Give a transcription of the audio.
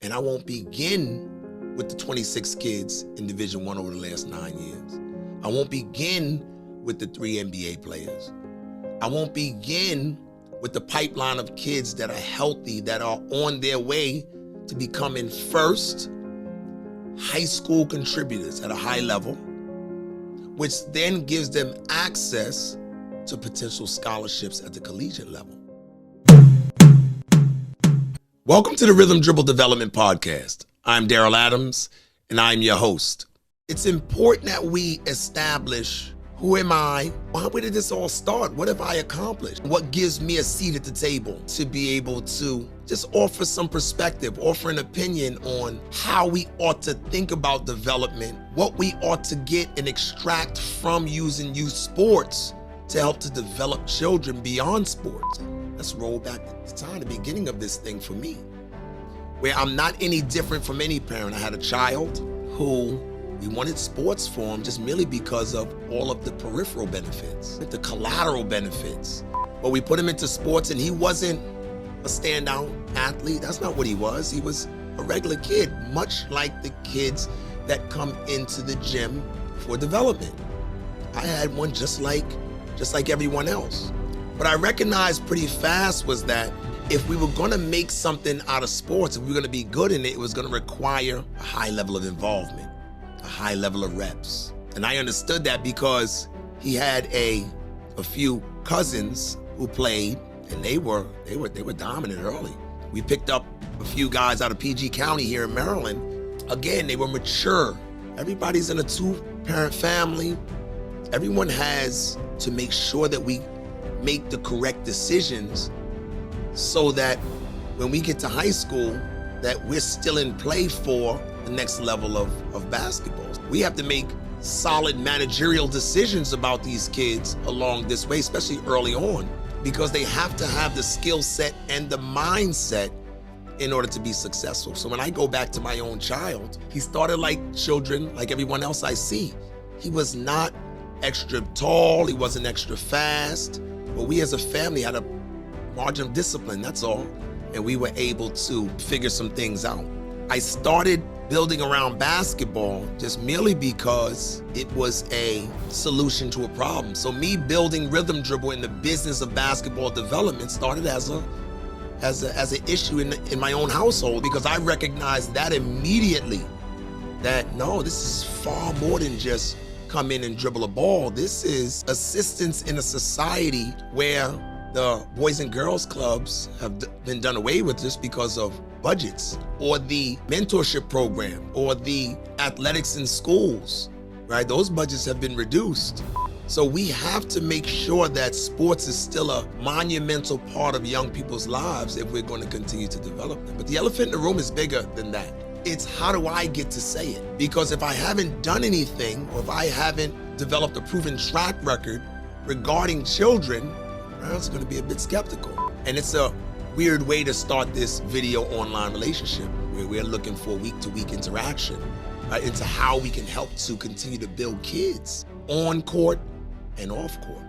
And I won't begin with the 26 kids in Division I over the last 9 years. I won't begin with the 3 NBA players. I won't begin with the pipeline of kids that are healthy, that are on their way to becoming first high school contributors at a high level, which then gives them access to potential scholarships at the collegiate level. Welcome to the Rhythm Dribble Development Podcast. I'm Daryl Adams, and I'm your host. It's important that we establish, who am I? Where did this all start? What have I accomplished? What gives me a seat at the table to be able to just offer some perspective, offer an opinion on how we ought to think about development, what we ought to get and extract from using youth sports to help to develop children beyond sports. Let's roll back the time, the beginning of this thing for me, where I'm not any different from any parent. I had a child who we wanted sports for him just merely because of all of the peripheral benefits, the collateral benefits. But we put him into sports and he wasn't a standout athlete. That's not what he was. He was a regular kid, much like the kids that come into the gym for development. I had one just like everyone else. What I recognized pretty fast was that if we were gonna make something out of sports, if we were gonna be good in it, it was gonna require a high level of involvement, a high level of reps. And I understood that because he had a few cousins who played, and they were dominant early. We picked up a few guys out of PG County here in Maryland. Again, they were mature. Everybody's in a 2-parent family. Everyone has to make sure that we make the correct decisions so that when we get to high school, that we're still in play for the next level of basketball. We have to make solid managerial decisions about these kids along this way, especially early on, because they have to have the skill set and the mindset in order to be successful. So when I go back to my own child, he started like children, like everyone else I see. He was not extra tall, he wasn't extra fast, but we as a family had a margin of discipline, that's all. And we were able to figure some things out. I started building around basketball just merely because it was a solution to a problem. So me building Rhythm Dribble in the business of basketball development started as an issue in my own household, because I recognized that immediately, that no, this is far more than just come in and dribble a ball. This is assistance in a society where the Boys and Girls Clubs have been done away with just because of budgets, or the mentorship program, or the athletics in schools, right? Those budgets have been reduced. So we have to make sure that sports is still a monumental part of young people's lives if we're going to continue to develop them. But the elephant in the room is bigger than that. It's how do I get to say it? Because if I haven't done anything, or if I haven't developed a proven track record regarding children, I was going to be a bit skeptical. And it's a weird way to start this video online relationship, where we're looking for week-to-week interaction into how we can help to continue to build kids on court and off court.